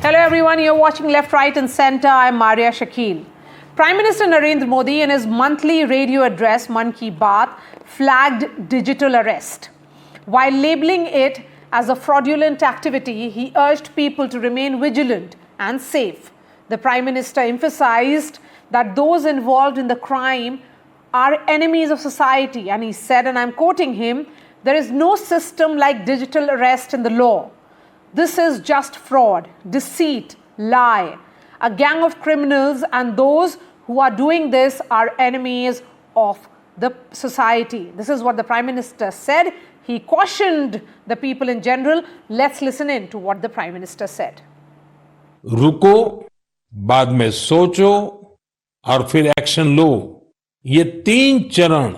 Hello everyone, you're watching Left, Right and Centre. I'm Maria Shakil. Prime Minister Narendra Modi in his monthly radio address, Mann-e Baat, flagged digital arrest. While labelling it as a fraudulent activity, he urged people to remain vigilant and safe. The Prime Minister emphasized that those involved in the crime are enemies of society, and he said, and I'm quoting him, "There is no system like digital arrest in the law. This is just fraud, deceit, lie. A gang of criminals, and those who are doing this are enemies of the society." This is what the Prime Minister said. He cautioned the people in general. Let's listen in to what the Prime Minister said. रुको, बाद में सोचो और फिर action लो। ये 3 चरण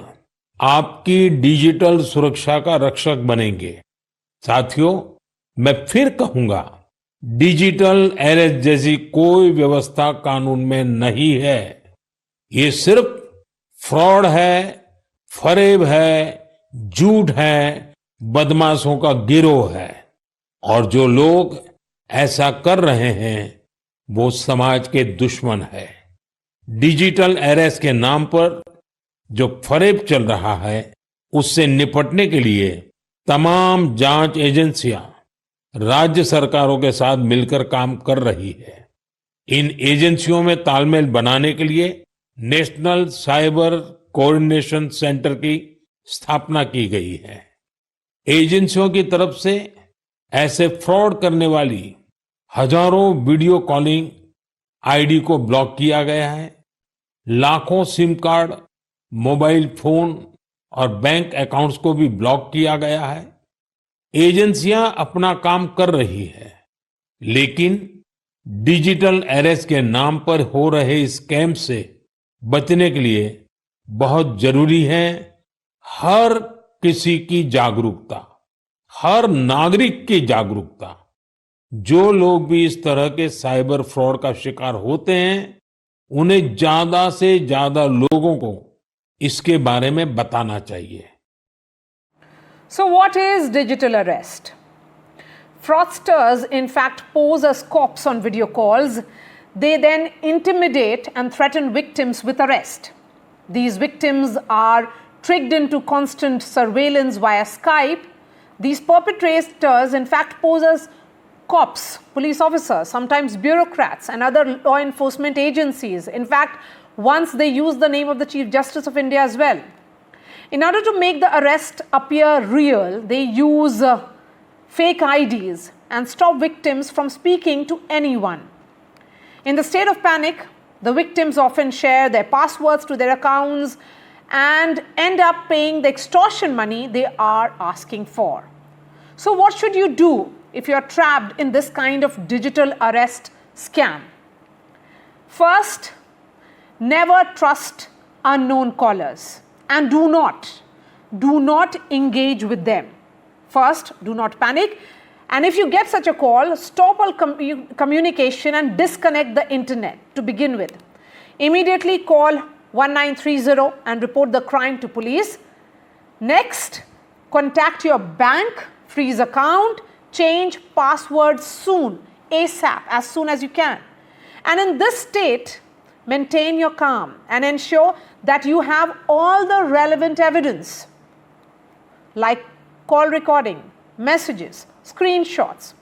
आपकी digital सुरक्षा का रक्षक बनेंगे। साथियों, मैं फिर कहूंगा, डिजिटल अरेस्ट जैसी कोई व्यवस्था कानून में नहीं है। ये सिर्फ फ्रॉड है, फरेब है, झूठ है, बदमाशों का गिरोह है। और जो लोग ऐसा कर रहे हैं वो समाज के दुश्मन है। डिजिटल अरेस्ट के नाम पर जो फरेब चल रहा है, उससे निपटने के लिए तमाम जांच एजेंसियां राज्य सरकारों के साथ मिलकर काम कर रही है। इन एजेंसियों में तालमेल बनाने के लिए नेशनल साइबर कोऑर्डिनेशन सेंटर की स्थापना की गई है। एजेंसियों की तरफ से ऐसे फ्रॉड करने वाली हजारों वीडियो कॉलिंग आईडी को ब्लॉक किया गया है। लाखों सिम कार्ड, मोबाइल फोन और बैंक अकाउंट्स को भी ब्लॉक किया गया है। एजेंसियां अपना काम कर रही है, लेकिन डिजिटल अरेस्ट के नाम पर हो रहे स्कैम से बचने के लिए बहुत जरूरी है हर किसी की जागरूकता, हर नागरिक की जागरूकता। जो लोग भी इस तरह के साइबर फ्रॉड का शिकार होते हैं, उन्हें ज्यादा से ज्यादा लोगों को इसके बारे में बताना चाहिए। So what is digital arrest? Fraudsters in fact pose as cops on video calls. They then intimidate and threaten victims with arrest. These victims are tricked into constant surveillance via Skype. These perpetrators in fact pose as cops, police officers, sometimes bureaucrats and other law enforcement agencies. In fact, once they use the name of the Chief Justice of India as well. In order to make the arrest appear real, they use fake IDs and stop victims from speaking to anyone. In the state of panic, the victims often share their passwords to their accounts and end up paying the extortion money they are asking for. So what should you do if you are trapped in this kind of digital arrest scam? First, never trust unknown callers. And do not engage with them. First, do not panic. And if you get such a call, stop all communication and disconnect the internet to begin with. Immediately call 1930 and report the crime to police. Next, contact your bank, freeze account, change passwords soon, ASAP, as soon as you can. And in this state, maintain your calm and ensure that you have all the relevant evidence like call recording, messages, screenshots.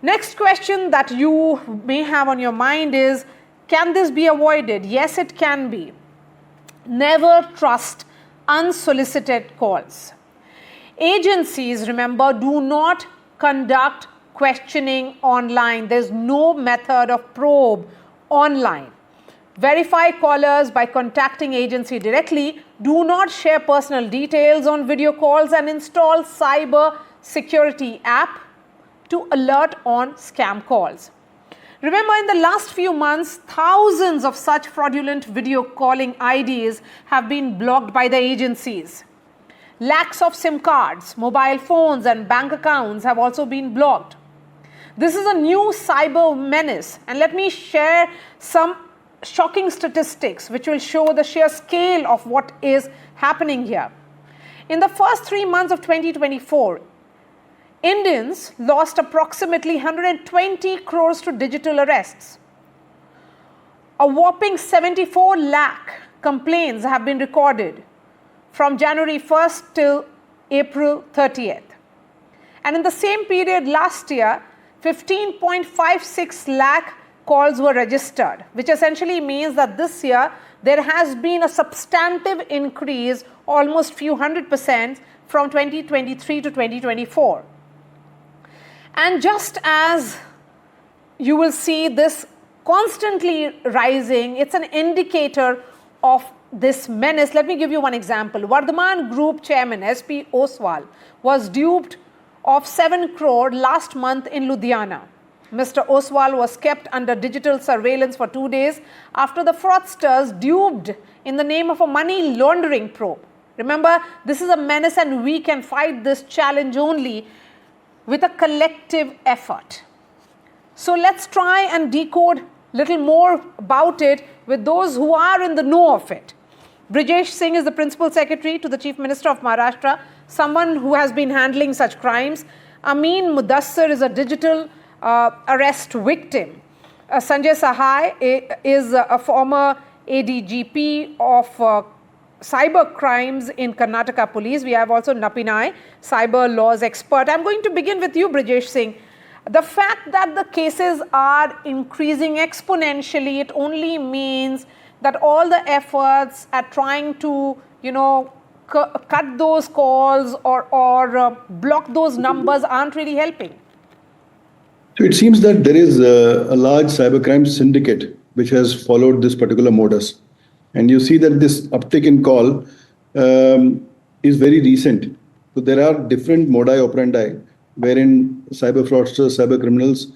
Next question that you may have on your mind is, can this be avoided? Yes, it can be. Never trust unsolicited calls. Agencies, remember, do not conduct questioning online. There's no method of probe online. Verify callers by contacting agency directly. Do not share personal details on video calls and install cyber security app to alert on scam calls. Remember, in the last few months, thousands of such fraudulent video calling IDs have been blocked by the agencies. Lakhs of SIM cards, mobile phones and bank accounts have also been blocked. This is a new cyber menace, and let me share some shocking statistics which will show the sheer scale of what is happening here. In the first 3 months of 2024, Indians lost approximately 120 crores to digital arrests. A whopping 74 lakh complaints have been recorded from January 1st till April 30th. And in the same period last year, 15.56 lakh calls were registered, which essentially means that this year there has been a substantive increase, almost few 100% from 2023 to 2024. And just as you will see this constantly rising, it's an indicator of this menace. Let me give you one example. Vardhaman Group Chairman SP Oswal was duped of 7 crore last month in Ludhiana. Mr. Oswal was kept under digital surveillance for 2 days after the fraudsters duped in the name of a money laundering probe. Remember, this is a menace and we can fight this challenge only with a collective effort. So let's try and decode little more about it with those who are in the know of it. Brijesh Singh is the Principal Secretary to the Chief Minister of Maharashtra, someone who has been handling such crimes. Ameen-e-Mudassar is a digital arrest victim. Sanjay Sahai is a former ADGP of cyber crimes in Karnataka Police. We have also Napinai, cyber laws expert. I'm going to begin with you, Brijesh Singh. The fact that the cases are increasing exponentially, it only means that all the efforts at trying to, cut those calls or block those numbers aren't really helping. So it seems that there is a large cybercrime syndicate which has followed this particular modus. And you see that this uptick in call is very recent. So there are different modi operandi wherein cyber fraudsters, cyber criminals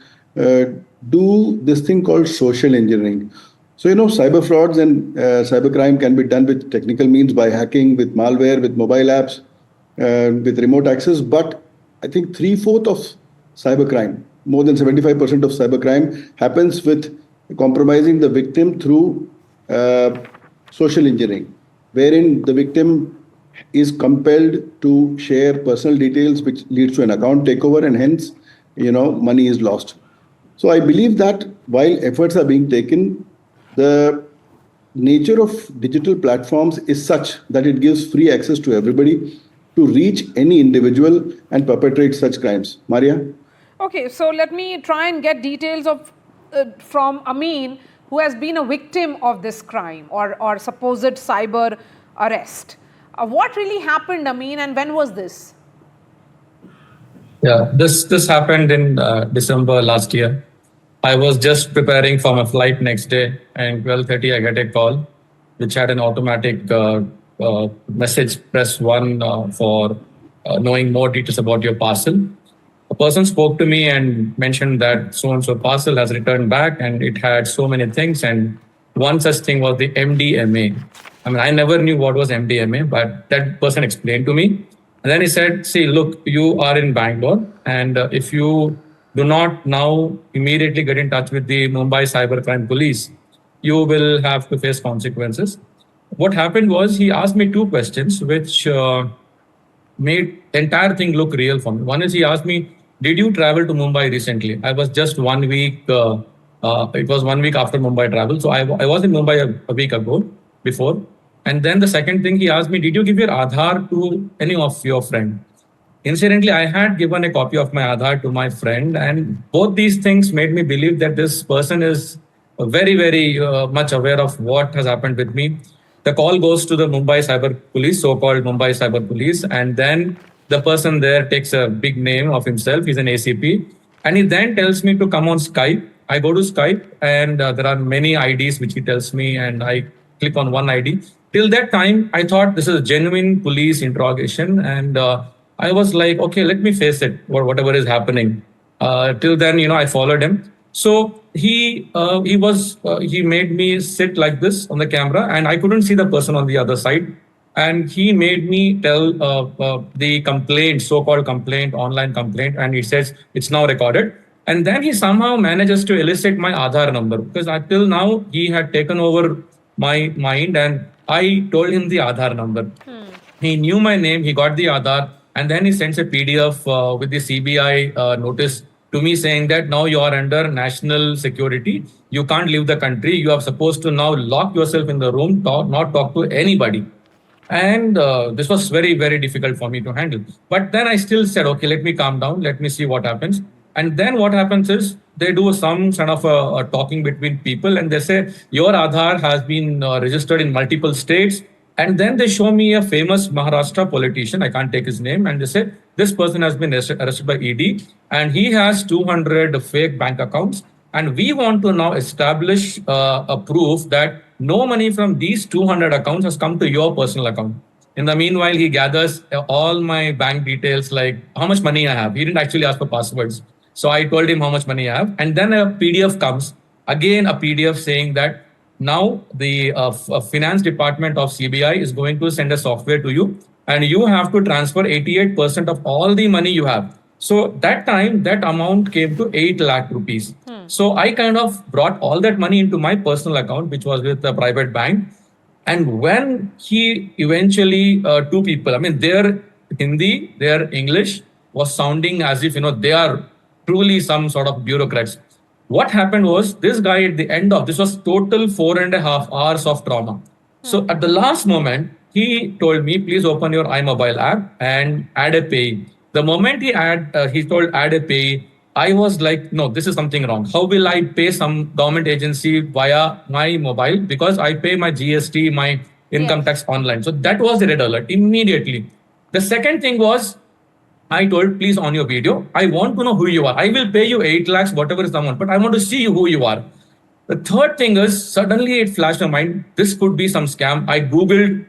do this thing called social engineering. So, cyber frauds and cybercrime can be done with technical means by hacking, with malware, with mobile apps, with remote access. But I think 3/4 of cybercrime, more than 75% of cybercrime happens with compromising the victim through social engineering, wherein the victim is compelled to share personal details, which leads to an account takeover, and hence, money is lost. So I believe that while efforts are being taken, the nature of digital platforms is such that it gives free access to everybody to reach any individual and perpetrate such crimes. Maria? Okay, so let me try and get details of from Ameen, who has been a victim of this crime or supposed cyber arrest. What really happened, Ameen, and when was this? Yeah, this happened in December last year. I was just preparing for my flight next day, and 12:30 I get a call, which had an automatic message: press 1 for knowing more details about your parcel. A person spoke to me and mentioned that so-and-so parcel has returned back, and it had so many things, and one such thing was the MDMA. I mean, I never knew what was MDMA, but that person explained to me. And then he said, see, look, you are in Bangalore, and if you do not now immediately get in touch with the Mumbai Cybercrime Police, you will have to face consequences. What happened was he asked me 2 questions, which made entire thing look real for me. One is he asked me, did you travel to Mumbai recently? I was just 1 week, it was 1 week after Mumbai travel. So I was in Mumbai a week ago before. And then the second thing he asked me, did you give your Aadhaar to any of your friends? Incidentally, I had given a copy of my Aadhaar to my friend, and both these things made me believe that this person is very, very much aware of what has happened with me. The call goes to the Mumbai Cyber Police, so-called Mumbai Cyber Police, and then the person there takes a big name of himself. He's an ACP, and he then tells me to come on Skype. I go to Skype, and there are many IDs which he tells me, and I click on one ID. Till that time, I thought this is a genuine police interrogation, and I was like, okay, let me face it, or whatever is happening. Till then, I followed him. So he made me sit like this on the camera, and I couldn't see the person on the other side. And he made me tell the complaint, so-called complaint, online complaint, and he says it's now recorded. And then he somehow manages to elicit my Aadhaar number, because until now he had taken over my mind, and I told him the Aadhaar number. He knew my name, he got the Aadhaar, And then he sends a PDF with the CBI notice to me saying that now you are under national security. You can't leave the country. You are supposed to now lock yourself in the room, not talk to anybody. And this was very, very difficult for me to handle. But then I still said, okay, let me calm down. Let me see what happens. And then what happens is they do some kind of a talking between people and they say, your Aadhaar has been registered in multiple states. And then they show me a famous Maharashtra politician. I can't take his name. And they say, this person has been arrested by ED and he has 200 fake bank accounts. And we want to now establish a proof that no money from these 200 accounts has come to your personal account. In the meanwhile, he gathers all my bank details, like how much money I have. He didn't actually ask for passwords. So I told him how much money I have. And then a PDF comes, again, a PDF saying that now the finance department of CBI is going to send a software to you and you have to transfer 88% of all the money you have. So that time, that amount came to 8 lakh rupees. So I kind of brought all that money into my personal account, which was with a private bank. And when he eventually, two people, I mean, their Hindi, their English was sounding as if, they are truly some sort of bureaucrats. What happened was this guy at the end of this was total 4.5 hours of trauma. So at the last moment, he told me, please open your iMobile app and add a pay. The moment he told add a pay, I was like, no, this is something wrong. How will I pay some government agency via my mobile? Because I pay my GST, my income tax online. So that was the red alert immediately. The second thing was, I told, please on your video, I want to know who you are. I will pay you 8 lakhs, whatever is the amount, but I want to see who you are. The third thing is, suddenly it flashed my mind, this could be some scam. I Googled,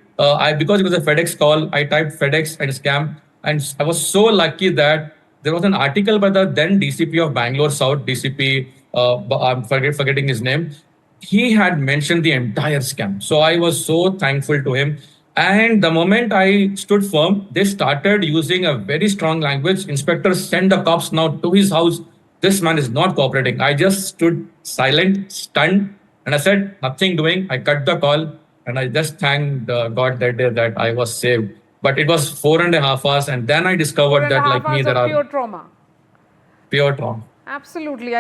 because it was a FedEx call, I typed FedEx and scam. And I was so lucky that there was an article by the then DCP of Bangalore South, DCP, I'm forgetting his name. He had mentioned the entire scam. So I was so thankful to him. And the moment I stood firm, they started using a very strong language. Inspectors send the cops now to his house. This man is not cooperating. I just stood silent, stunned, and I said, nothing doing. I cut the call and I just thanked God that day that I was saved. But it was 4.5 hours. And then I discovered that like me, there are pure trauma. Pure trauma. Absolutely.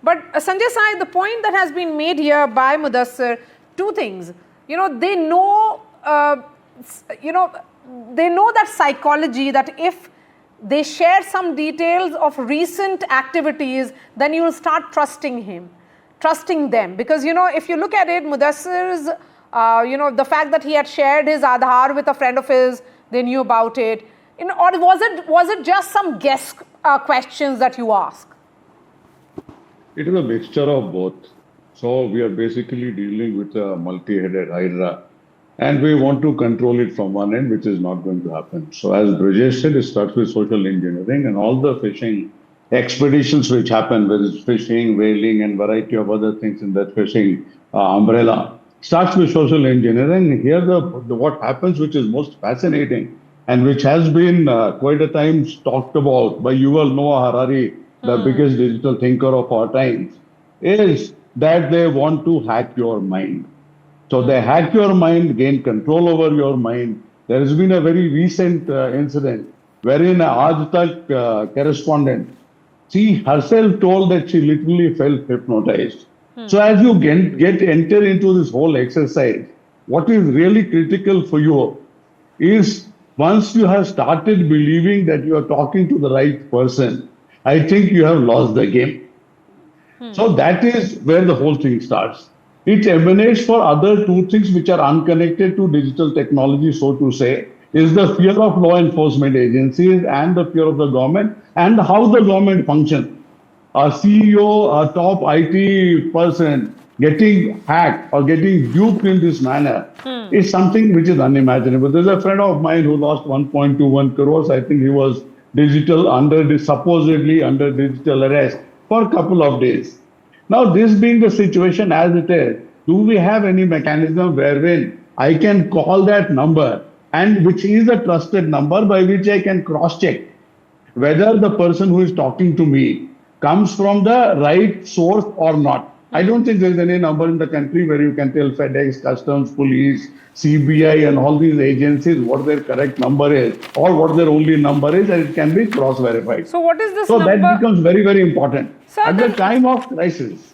But Sanjay Sai, the point that has been made here by Mudassar, two things. They know, they know that psychology, that if they share some details of recent activities, then you will start trusting them. Because, if you look at it, Mudassar's, the fact that he had shared his Aadhaar with a friend of his, they knew about it. Or was it just some guess questions that you asked? It is a mixture of both. So we are basically dealing with a multi-headed hydra, and we want to control it from one end, which is not going to happen. So as Brajesh said, it starts with social engineering and all the fishing expeditions which happen, whether it's fishing, whaling, and variety of other things in that fishing umbrella, starts with social engineering. Here, what happens, which is most fascinating, and which has been quite a time talked about by Yuval Noah Harari, the biggest digital thinker of our times, is that they want to hack your mind. So they hack your mind, gain control over your mind. There has been a very recent incident wherein an Aaj Tak correspondent, she herself told that she literally felt hypnotized. So as you enter into this whole exercise, what is really critical for you is once you have started believing that you are talking to the right person, I think you have lost the game. So that is where the whole thing starts. It emanates for other two things which are unconnected to digital technology, so to say, is the fear of law enforcement agencies and the fear of the government and how the government functions. A CEO, a top IT person getting hacked or getting duped in this manner is something which is unimaginable. There's a friend of mine who lost 1.21 crores. I think he was supposedly under digital arrest for a couple of days. Now, this being the situation as it is, do we have any mechanism wherein I can call that number and which is a trusted number by which I can cross-check whether the person who is talking to me comes from the right source or not? I don't think there's any number in the country where you can tell FedEx, Customs, Police, CBI, and all these agencies what their correct number is or what their only number is, and it can be cross-verified. So what is this So number? that becomes very, very important. Sir, At the then- time of crisis,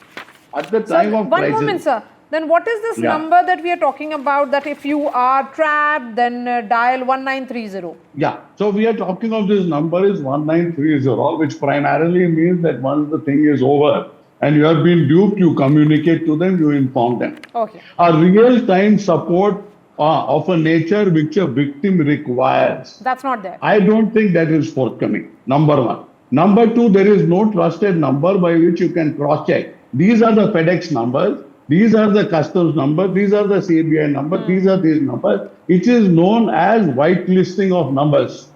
One moment, sir. Then what is this number that we are talking about, that if you are trapped, then dial 1930? Yeah. So we are talking of this number is 1930, which primarily means that once the thing is over and you have been duped, you communicate to them, you inform them. Okay. A real-time support of a nature which a victim requires. That's not there. I don't think that is forthcoming, number one. Number two, there is no trusted number by which you can cross-check. These are the FedEx numbers. These are the customs numbers. These are the CBI numbers. These are these numbers. It is known as whitelisting of numbers.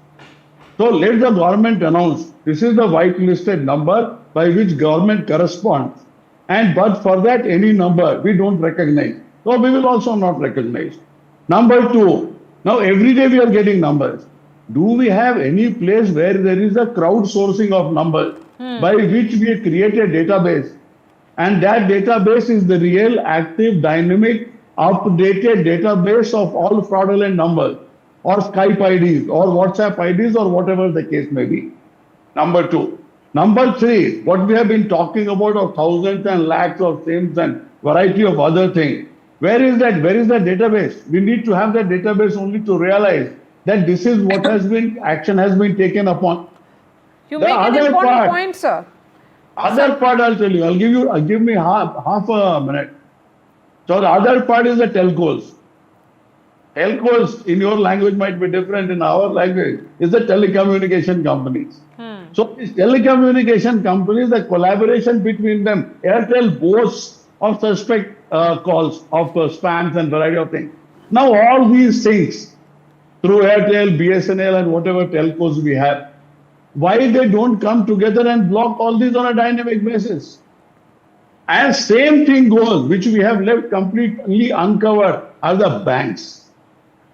So let the government announce this is the whitelisted number by which government corresponds. But for that, any number we don't recognize. So we will also not recognize. Number two, now every day we are getting numbers. Do we have any place where there is a crowdsourcing of numbers by which we create a database? And that database is the real, active, dynamic, updated database of all fraudulent numbers or Skype IDs or WhatsApp IDs or whatever the case may be. Number two. Number three, what we have been talking about of thousands and lakhs of SIMs and variety of other things. Where is that? Where is that database? We need to have that database only to realize that this is what action has been taken upon. You make an important point, sir. Other part I'll tell you. Give me half a minute. So the other part is the telcos. Telcos in your language might be different, in our language is the telecommunication companies. So these telecommunication companies, the collaboration between them, Airtel boasts of suspect calls of spams and variety of things. Now all these things through Airtel, BSNL and whatever telcos we have, why they don't come together and block all these on a dynamic basis? And same thing goes, which we have left completely uncovered, are the banks.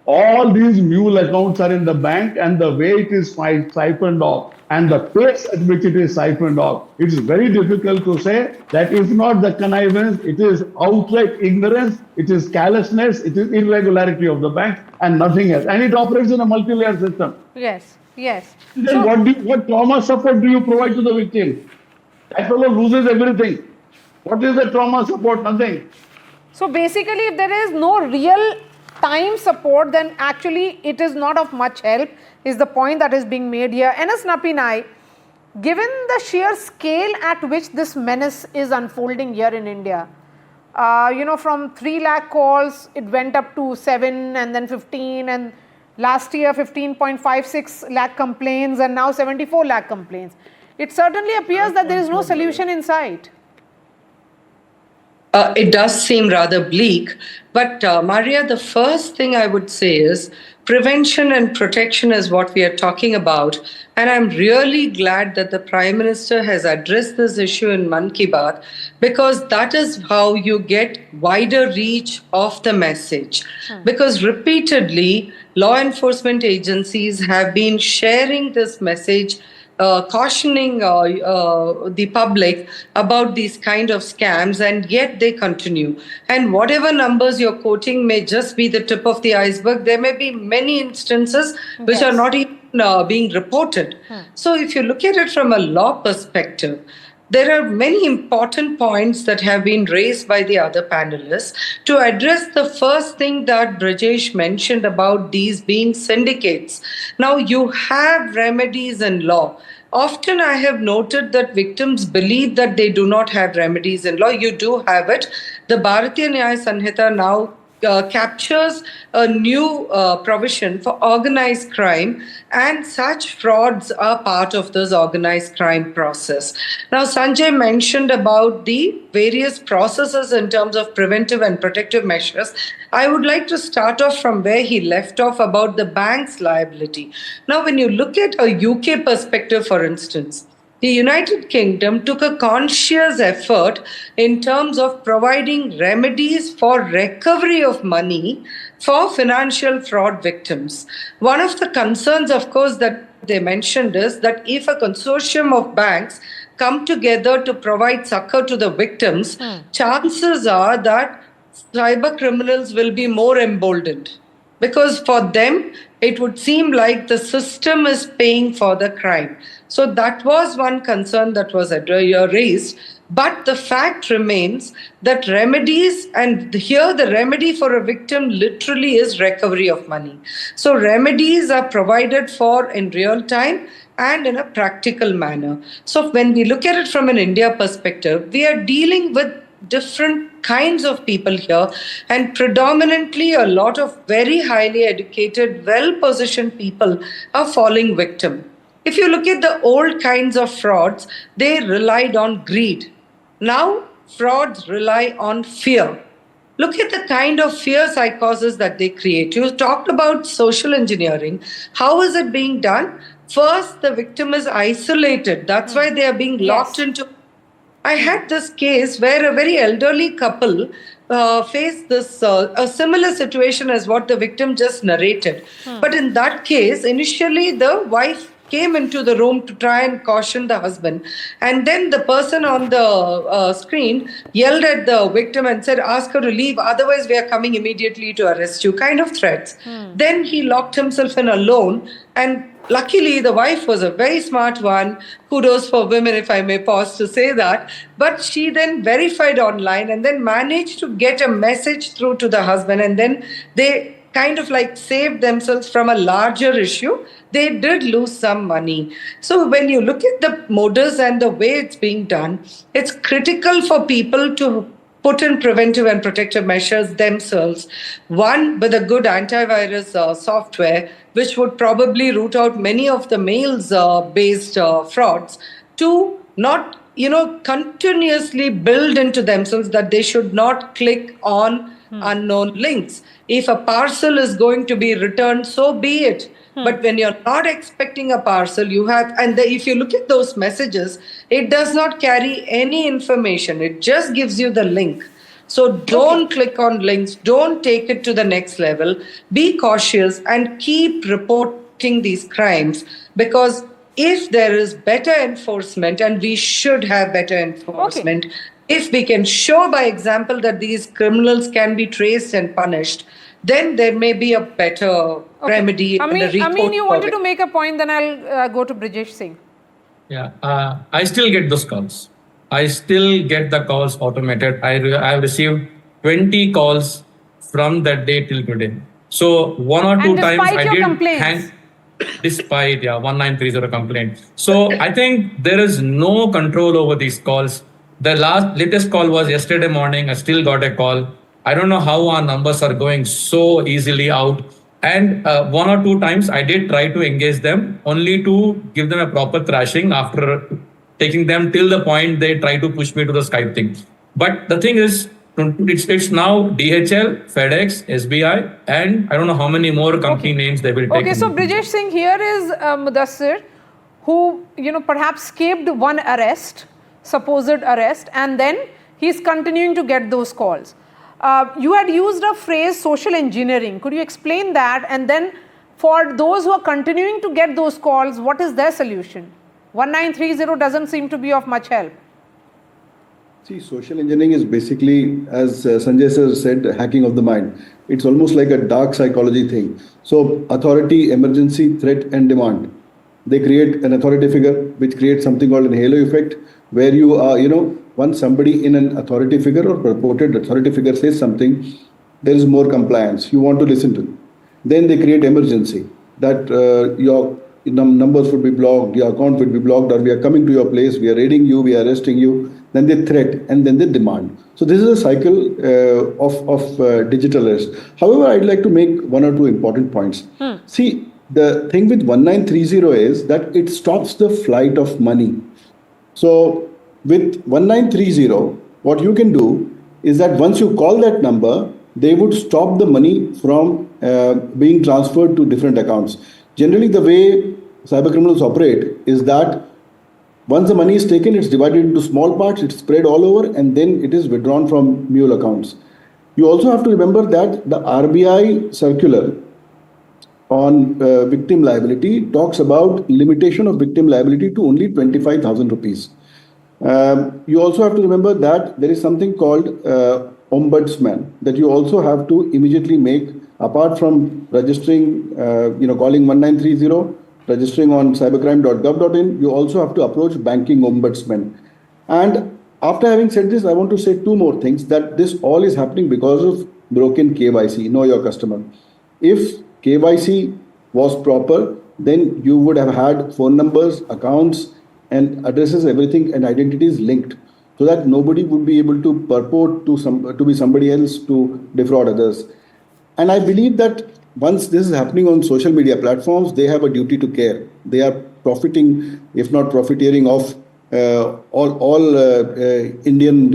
All these mule accounts are in the bank, and the way it is siphoned off and the pace at which it is siphoned off, it is very difficult to say that if not the connivance, it is outright ignorance, it is carelessness, it is irregularity of the bank and nothing else. And it operates in a multi-layer system. Yes, yes. Then what trauma support do you provide to the victim? That fellow loses everything. What is the trauma support? Nothing. So basically, if there is no real time support, then actually it is not of much help, is the point that is being made here. Enes Napinai, given the sheer scale at which this menace is unfolding here in India, from 3 lakh calls, it went up to 7 and then 15, and last year 15.56 lakh complaints, and now 74 lakh complaints. It certainly appears that there is no solution in sight. It does seem rather bleak. But Maria, the first thing I would say is prevention and protection is what we are talking about. And I'm really glad that the Prime Minister has addressed this issue in Mann Ki Baat, because that is how you get wider reach of the message. Because repeatedly, law enforcement agencies have been sharing this message, cautioning the public about these kind of scams, and yet they continue. And whatever numbers you're quoting may just be the tip of the iceberg. There may be many instances which are not even being reported. So if you look at it from a law perspective, there are many important points that have been raised by the other panelists. To address the first thing that Brajesh mentioned about these being syndicates. Now, you have remedies in law. Often I have noted that victims believe that they do not have remedies in law. You do have it. The Bharatiya Nyaya Sanhita now captures a new provision for organized crime, and such frauds are part of this organized crime process. Now, Sanjay mentioned about the various processes in terms of preventive and protective measures. I would like to start off from where he left off about the bank's liability. Now, when you look at a UK perspective, for instance, the United Kingdom took a conscious effort in terms of providing remedies for recovery of money for financial fraud victims. One of the concerns, of course, that they mentioned is that if a consortium of banks come together to provide succor to the victims, chances are that cyber criminals will be more emboldened. Because for them, it would seem like the system is paying for the crime. So that was one concern that was raised. But the fact remains that remedies, and here the remedy for a victim literally is recovery of money. So remedies are provided for in real time and in a practical manner. So when we look at it from an India perspective, we are dealing with different kinds of people here, and predominantly a lot of very highly educated, well-positioned people are falling victim. If you look at the old kinds of frauds, they relied on greed. Now, frauds rely on fear. Look at the kind of fear psychosis that they create. You talked about social engineering. How is it being done? First, the victim is isolated. That's why they are being locked into. I had this case where a very elderly couple faced this a similar situation as what the victim just narrated. But in that case, initially the wife came into the room to try and caution the husband. And then the person on the screen yelled at the victim and said, ask her to leave, otherwise we are coming immediately to arrest you, kind of threats. Then he locked himself in alone, and luckily the wife was a very smart one. Kudos for women, if I may pause to say that. But she then verified online and then managed to get a message through to the husband, and then they kind of like saved themselves from a larger issue. They did lose some money. So when you look at the modus and the way it's being done, it's critical for people to put in preventive and protective measures themselves. One, with a good antivirus software, which would probably root out many of the mails-based frauds. Two, not continuously build into themselves that they should not click on unknown links. If a parcel is going to be returned, so be it. But when you're not expecting a parcel, you have, and if you look at those messages, it does not carry any information. It just gives you the link. So don't click on links. Don't take it to the next level. Be cautious and keep reporting these crimes, because if there is better enforcement, and we should have better enforcement, if we can show by example that these criminals can be traced and punished, then there may be a better remedy. Ameen, you wanted to make a point, then I'll go to Brijesh Singh. Yeah, I still get those calls. I still get the calls automated. I have received 20 calls from that day till today. So one or two times I did despite 1930 complaint. So I think there is no control over these calls. The latest call was yesterday morning. I still got a call. I don't know how our numbers are going so easily out. And one or two times I did try to engage them, only to give them a proper thrashing after taking them till the point they try to push me to the Skype thing. But the thing is, it's now DHL, FedEx, SBI, and I don't know how many more company names they will take. Okay, so Brijesh Singh, here is Mudassar, who perhaps escaped one arrest, supposed arrest, and then he's continuing to get those calls. You had used a phrase social engineering. Could you explain that? And then for those who are continuing to get those calls, what is their solution? 1930 doesn't seem to be of much help. See, social engineering is basically, as Sanjay sir said, hacking of the mind. It's almost like a dark psychology thing. So authority, emergency, threat and demand. They create an authority figure which creates something called an halo effect, where you are, once somebody in an authority figure or purported authority figure says something, there is more compliance. You want to listen to. Then they create emergency, that your numbers would be blocked, your account would be blocked, or we are coming to your place, we are raiding you, we are arresting you. Then they threat, and then they demand. So this is a cycle of digital arrest. However, I'd like to make one or two important points. See, the thing with 1930 is that it stops the flight of money. So with 1930, what you can do is that once you call that number, they would stop the money from being transferred to different accounts. Generally, the way cyber criminals operate is that once the money is taken, it's divided into small parts, it's spread all over, and then it is withdrawn from mule accounts. You also have to remember that the RBI circular on victim liability talks about limitation of victim liability to only 25,000 rupees. You also have to remember that there is something called ombudsman that you also have to immediately make, apart from registering, calling 1930, registering on cybercrime.gov.in. You also have to approach banking ombudsman. And after having said this, I want to say two more things, that this all is happening because of broken KYC, know your customer. If KYC was proper, then you would have had phone numbers, accounts, and addresses, everything, and identities linked, so that nobody would be able to purport to be somebody else to defraud others. And I believe that once this is happening on social media platforms, they have a duty to care. They are profiting, if not profiteering, of all Indian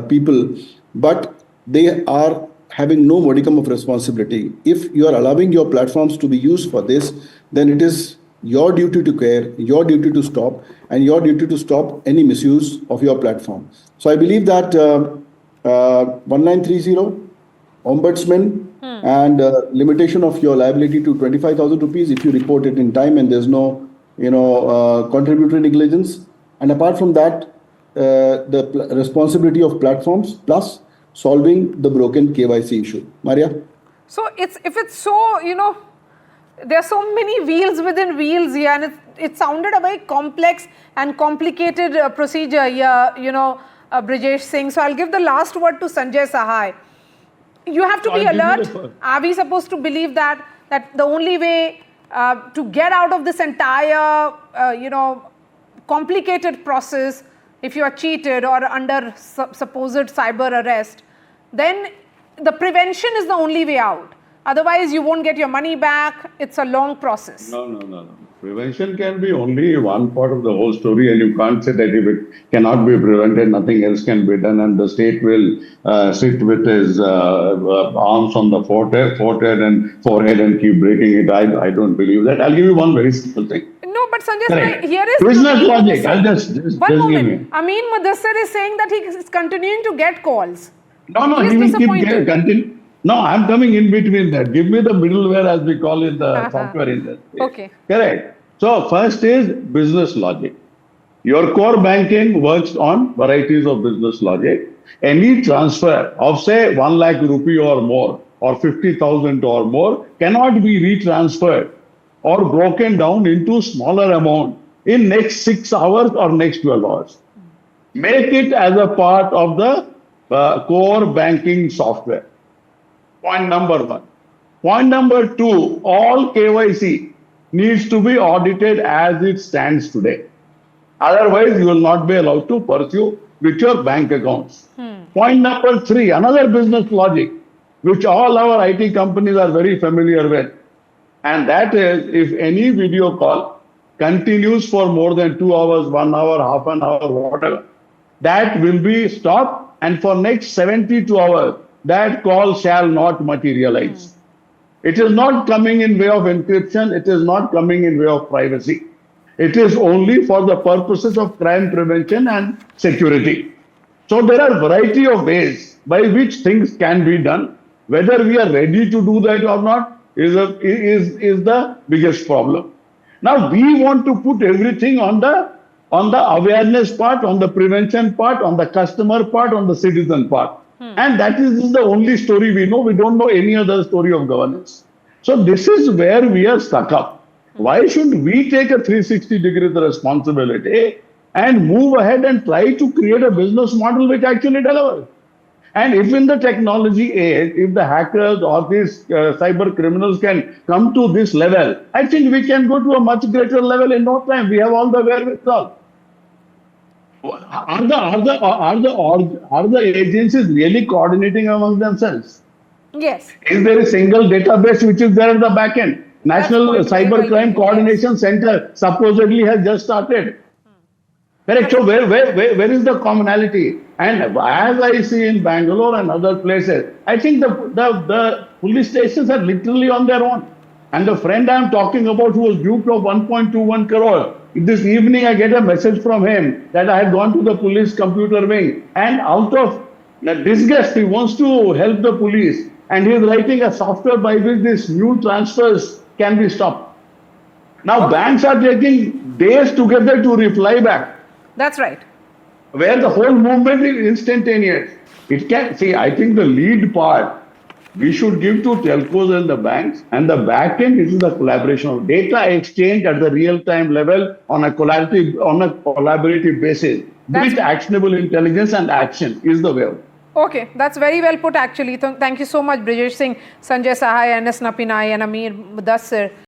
people, but they are having no modicum of responsibility. If you are allowing your platforms to be used for this, then it is your duty to care, your duty to stop, and your duty to stop any misuse of your platform. So I believe that 1930, ombudsman, and limitation of your liability to 25,000 rupees if you report it in time and there's no contributory negligence. And apart from that, the responsibility of platforms plus solving the broken KYC issue. Maria? So if it's so, there are so many wheels within wheels here, and it sounded a very complex and complicated procedure here, Brijesh Singh. So I'll give the last word to Sanjay Sahai. You have to be alert. Are we supposed to believe that the only way to get out of this entire, complicated process, if you are cheated or under supposed cyber arrest, then the prevention is the only way out? Otherwise, you won't get your money back. It's a long process. No. Prevention can be only one part of the whole story, and you can't say that if it cannot be prevented, nothing else can be done, and the state will sit with his arms on the forehead and keep breaking it. I don't believe that. I'll give you one very simple thing. No, but Sanjay, here is business logic. I'll just one moment. Ameen-e-Mudassar is saying that he is continuing to get calls. No, he will keep continue. No, I'm coming in between that. Give me the middleware, as we call it, the software industry. Okay. Correct. So first is business logic. Your core banking works on varieties of business logic. Any transfer of, say, 1 lakh rupee or more, or 50,000 or more, cannot be retransferred or broken down into smaller amount in next 6 hours or next 12 hours. Make it as a part of the core banking software. Point number one. Point number two, all KYC needs to be audited as it stands today. Otherwise, you will not be allowed to pursue with your bank accounts. Point number three, another business logic, which all our IT companies are very familiar with. And that is, if any video call continues for more than 2 hours, 1 hour, half an hour, whatever, that will be stopped, and for next 72 hours, that call shall not materialize. It is not coming in way of encryption. It is not coming in way of privacy. It is only for the purposes of crime prevention and security. So there are a variety of ways by which things can be done. Whether we are ready to do that or not is the biggest problem. Now we want to put everything on the awareness part, on the prevention part, on the customer part, on the citizen part. And that is the only story we know. We don't know any other story of governance. So this is where we are stuck up. Why should we take a 360 degrees responsibility and move ahead and try to create a business model which actually delivers? And if in the technology age, if the hackers or these cyber criminals can come to this level, I think we can go to a much greater level in no time. We have all the wherewithal. Are the agencies really coordinating among themselves? Yes. Is there a single database which is there at the back end? National Cybercrime Coordination Center supposedly has just started. Correct. So where is the commonality? And as I see in Bangalore and other places, I think the police stations are literally on their own. And the friend I'm talking about who was duped of 1.21 crore, this evening I get a message from him that I had gone to the police computer wing, and out of disgust he wants to help the police, and he is writing a software by which these new transfers can be stopped. Now banks are taking days together to reply back. That's right. where the whole movement is instantaneous. It can see. I think the lead part we should give to telcos and the banks, and the back end is the collaboration of data exchange at the real time level on a collaborative basis with actionable intelligence and action is the way. Okay, that's very well put actually. Thank you so much, Brijesh Singh, Sanjay Sahai, NS Napinai and Ameen-e-Mudassar.